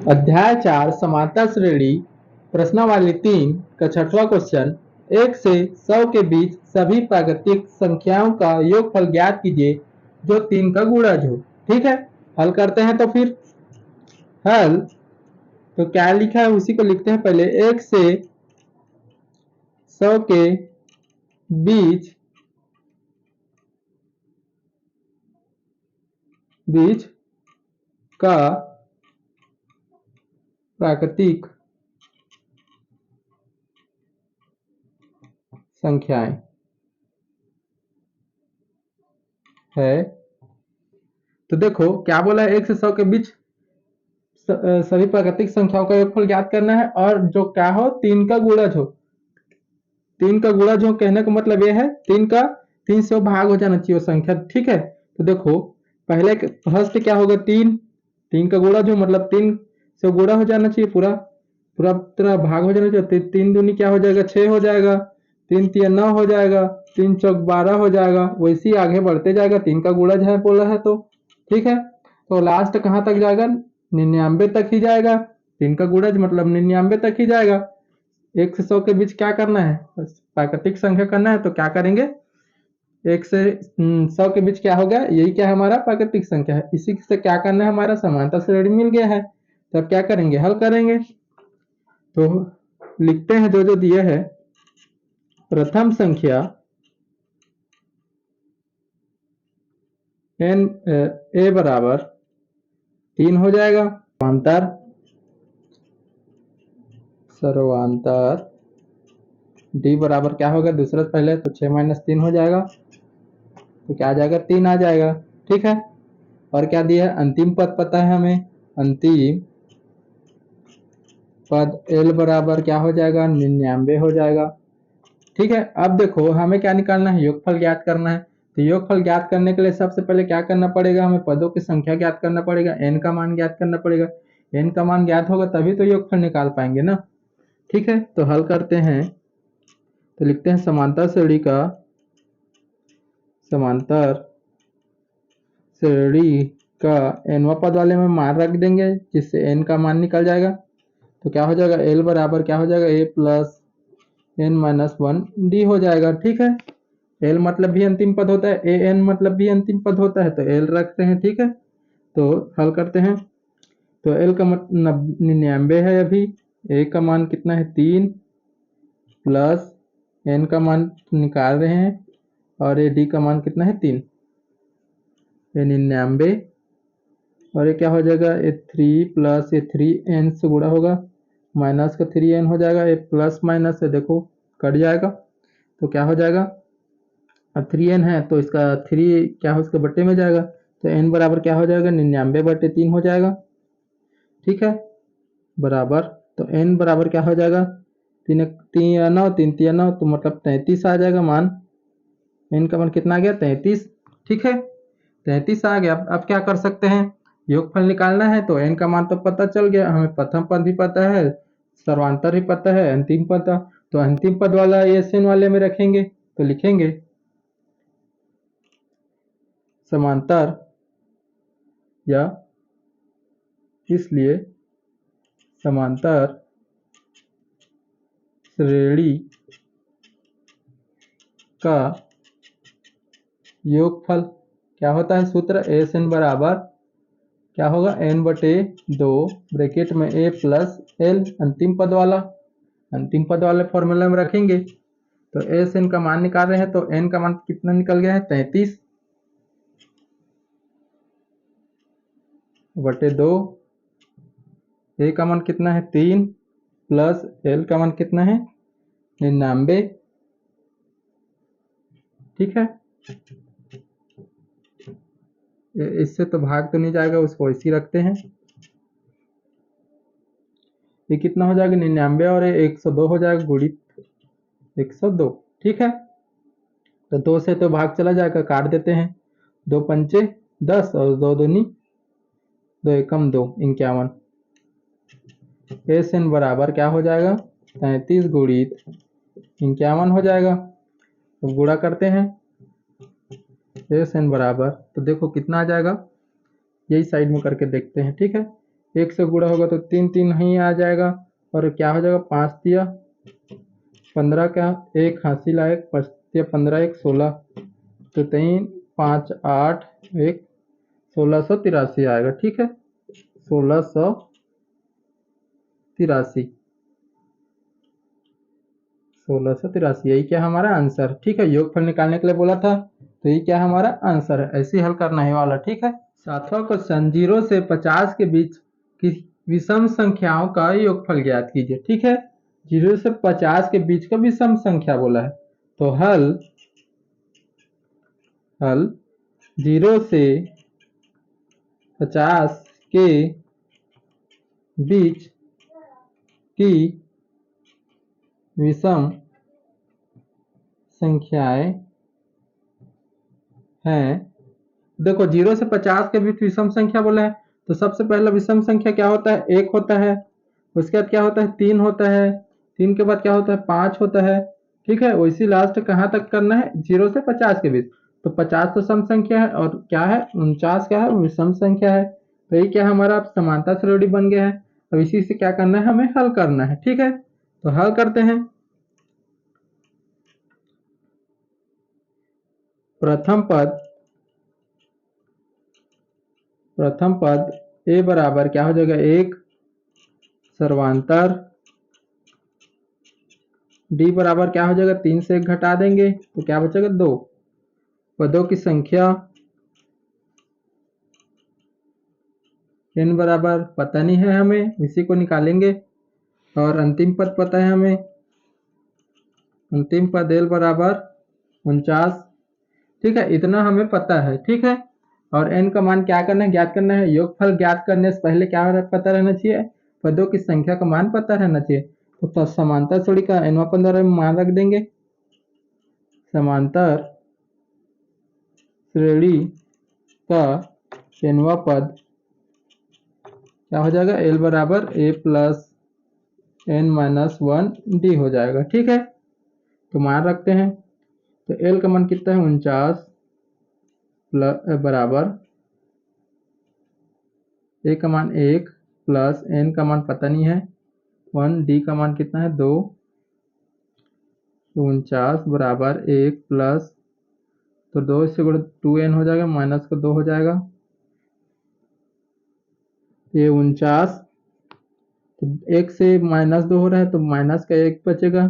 अध्याय 4 समांतर श्रेणी प्रश्नावली 3 का छठवां क्वेश्चन। 1 से 100 के बीच सभी प्राकृतिक संख्याओं का योगफल ज्ञात कीजिए जो 3 का गुणज हो। ठीक है, हल करते हैं। तो फिर हल तो क्या लिखा है उसी को लिखते हैं। पहले 1 से 100 के बीच का प्राकृतिक संख्याएं है। तो देखो क्या बोला है, 1 से 100 के बीच सभी प्राकृतिक संख्याओं का योगफल ज्ञात करना है और जो क्या हो 3 का गुणज हो। 3 का गुणज हो कहने का मतलब यह है 3 से भाग हो जाना चाहिए वो संख्या। ठीक है, तो देखो पहले फर्स्ट क्या होगा 3 का गुणज हो मतलब 3 से गुणा हो जाना चाहिए, पूरा पूरा पूरा भाग हो जाना चाहिए। 3 दूनी क्या हो जाएगा 6 हो जाएगा, 3 तिया 9 हो जाएगा, 3 चौक 12 हो जाएगा। वैसे ही आगे बढ़ते जाएगा, 3 का गुणज है बोला है तो। ठीक है, तो लास्ट कहाँ तक जाएगा 99 तक ही जाएगा। 3 का गुणज मतलब 99 तक ही जाएगा। 1 से 100 के बीच क्या करना है, प्राकृतिक संख्या करना है। तो क्या करेंगे 1 से 100 के बीच क्या होगा, यही क्या है हमारा प्राकृतिक संख्या है। इसी से क्या करना है, हमारा समांतर श्रेणी मिल गया है। तो अब क्या करेंगे, हल करेंगे। तो लिखते हैं जो जो दिया है। प्रथम संख्या n a बराबर 3 हो जाएगा। सर्वांतर d बराबर क्या होगा, दूसरा पहले तो 6 - 3 हो जाएगा। तो क्या आ जाएगा 3 आ जाएगा। ठीक है, और क्या दिया है, अंतिम पद पता है हमें। अंतिम पद l बराबर क्या हो जाएगा 99 हो जाएगा। ठीक है, अब देखो हमें क्या निकालना है, योगफल ज्ञात करना है। तो योगफल ज्ञात करने के लिए सबसे पहले क्या करना पड़ेगा, हमें पदों की संख्या ज्ञात करना पड़ेगा, n का मान ज्ञात करना पड़ेगा। n का मान ज्ञात होगा तभी तो योगफल निकाल पाएंगे ना। ठीक है, तो हल करते हैं। तो लिखते हैं समांतर श्रेणी का nवां पद वाले में मान रख देंगे जिससे n का मान निकल जाएगा। तो क्या हो जाएगा l बराबर क्या हो जाएगा a प्लस n - 1 d हो जाएगा। ठीक है, l मतलब भी अंतिम पद होता है, an मतलब भी अंतिम पद होता है, तो l रखते हैं। ठीक है, तो हल करते हैं। तो l का मतलब 99 है, अभी a का मान कितना है 3 प्लस n का मान निकाल रहे हैं और ये d का मान कितना है 3, ये 99 और ये क्या हो जाएगा ये 3 प्लस ये 3n से गुणा होगा, माइनस का 3n हो जाएगा, ये प्लस माइनस है देखो कट जाएगा। तो क्या हो जाएगा, अब 3n है तो इसका 3 क्या हो उसके बट्टे में जाएगा। तो n बराबर क्या हो जाएगा 99/3 हो जाएगा। ठीक है, बराबर तो n बराबर क्या हो जाएगा 3 3 या 9 3 3 9 तो मतलब 33 आ जाएगा मान। n का मान कितना आ गया 33। ठीक है, 33 आ गया। अब क्या कर सकते हैं, योगफल निकालना है। तो n का मान तो पता चल गया हमें, प्रथम पद भी पता है, सर्वांतर भी पता है, अंतिम पद। तो अंतिम पद वाला एन वाले में रखेंगे। तो लिखेंगे समांतर या इसलिए समांतर श्रेणी का योगफल क्या होता है, सूत्र एस एन बराबर क्या होगा n/2 ब्रैकेट में a प्लस l अंतिम पद वाले फॉर्मूला में रखेंगे। तो एस एन का मान निकाल रहे हैं, तो n का मान कितना निकल गया है 33/2, a का मान कितना है 3 प्लस l का मान कितना है 99। ठीक है, इससे तो भाग तो नहीं जाएगा, उसको इसी रखते हैं। ये कितना हो जाएगा 99 और 102 हो जाएगा, गुणित 102। ठीक है, तो 2 से तो भाग चला जाएगा, काट देते हैं। 2 पंचे 10 और 2 दूनी 2 एकम 2 51। एस एन बराबर क्या हो जाएगा 33 गुणित 51 हो जाएगा। तो गुणा करते हैं एस एन बराबर, तो देखो कितना आ जाएगा, यही साइड में करके देखते हैं। ठीक है, 1 से गुणा होगा तो 3 3 ही आ जाएगा और क्या हो जाएगा 5 दिया 15 का 1 हासिल आए 5 दिया 15 1 16 तो 3 5 8 1 1683 आएगा। ठीक है 1683 1683 यही क्या हमारा आंसर। ठीक है योगफल निकालने के लिए बोला था तो ये क्या हमारा आंसर है। ऐसे ही हल करना है वाला। ठीक है 7वां क्वेश्चन 0 से 50 के बीच की विषम संख्याओं का योगफल ज्ञात कीजिए। ठीक है 0 से 50 के बीच का विषम संख्या बोला है तो हल 0 से 50 के बीच की विषम संख्याएं हैं। देखो 0 से 50 के बीच विषम संख्या बोला है तो सबसे पहला विषम संख्या क्या होता है 1 होता है। उसके बाद क्या होता है 3 होता है 3 के बाद क्या होता है 5 होता है। ठीक है वैसी लास्ट कहाँ तक करना है 0 से 50 के बीच तो 50 तो सम संख्या है और क्या है 49 क्या है विषम संख्या है। तो ये क्या हमारा समानता श्रेणी बन गया है। अब इसी से क्या करना है हमें हल करना है। ठीक है तो हल करते हैं। प्रथम पद ए बराबर क्या हो जाएगा 1 सर्वांतर डी बराबर क्या हो जाएगा 3 से 1 घटा देंगे तो क्या बचेगा 2 पदों की संख्या n बराबर पता नहीं है हमें इसी को निकालेंगे और अंतिम पद पता है हमें अंतिम पद l बराबर 49। ठीक है इतना हमें पता है। ठीक है और n का मान क्या करना है ज्ञात करना है। योगफल ज्ञात करने से पहले क्या पता रहना चाहिए पदों की संख्या का मान पता रहना चाहिए। तो समांतर श्रेणी का nवां पद द्वारा मान रख देंगे। समांतर श्रेणी का nवां पद क्या हो जाएगा l बराबर a plus n minus 1 D हो जाएगा। ठीक है तो मान रखते हैं तो l का मान कितना है 49 बराबर a का मान 1 प्लस n का मान पता नहीं है 1 डी का मान कितना है 2 49 बराबर 1 प्लस तो 2 से गुणा 2n हो जाएगा माइनस का 2 हो जाएगा ये 49 तो 1 से माइनस 2 हो रहा है तो माइनस का 1 बचेगा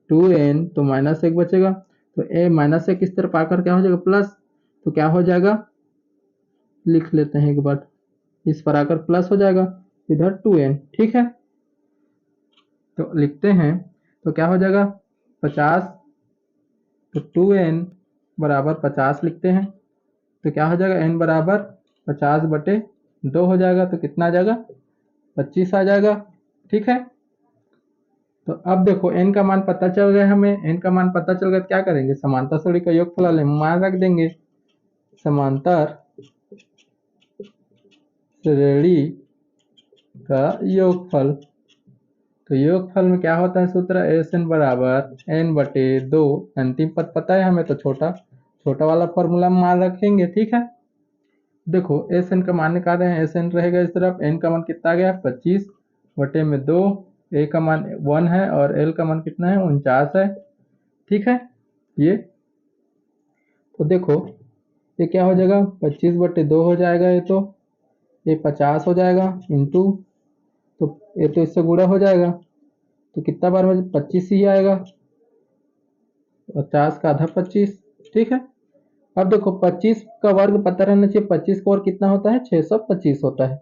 2n तो माइनस 1 बचेगा तो ए माइनस 1 इस तरफ आकर क्या हो जाएगा प्लस तो क्या हो जाएगा लिख लेते हैं एक बार इस पर आकर प्लस हो जाएगा इधर 2n। ठीक है तो लिखते हैं तो क्या हो जाएगा 50 तो 2n बराबर 50 लिखते हैं तो क्या हो जाएगा n बराबर 50/2 हो जाएगा तो कितना आ जाएगा 25 आ जाएगा। ठीक है तो अब देखो n का मान पता चल गया हमें n का मान पता चल गया तो क्या करेंगे समांतर श्रेणी का योगफल मान रख देंगे। समांतर श्रेणी का योगफल तो योगफल में क्या होता है सूत्र SN बराबर n/2 अंतिम पद पता है हमें तो छोटा वाला फॉर्मूला मान रखेंगे। ठीक है देखो SN का मान निकाल रहे हैं SN रहेगा इस तरफ n का मान कितना आ गया 25/2 a का मान 1 है और l का मान कितना है 49 है। ठीक है ये तो देखो ये क्या हो जाएगा 25/2 हो जाएगा ये 50 हो जाएगा इंटू तो ये तो इससे गुणा हो जाएगा तो कितना बार में 25 ही आएगा 50 का आधा 25। ठीक है अब देखो 25 का वर्ग पता रहना चाहिए 25 का वर्ग कितना होता है 625 होता है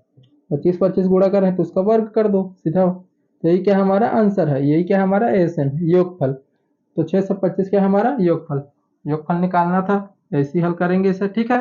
25 गुणा कर रहे हैं तो उसका वर्ग कर दो सीधा। तो यही क्या हमारा आंसर है यही क्या हमारा SN योगफल तो 625 क्या हमारा योगफल निकालना था ऐसे ही हल करेंगे इसे। ठीक है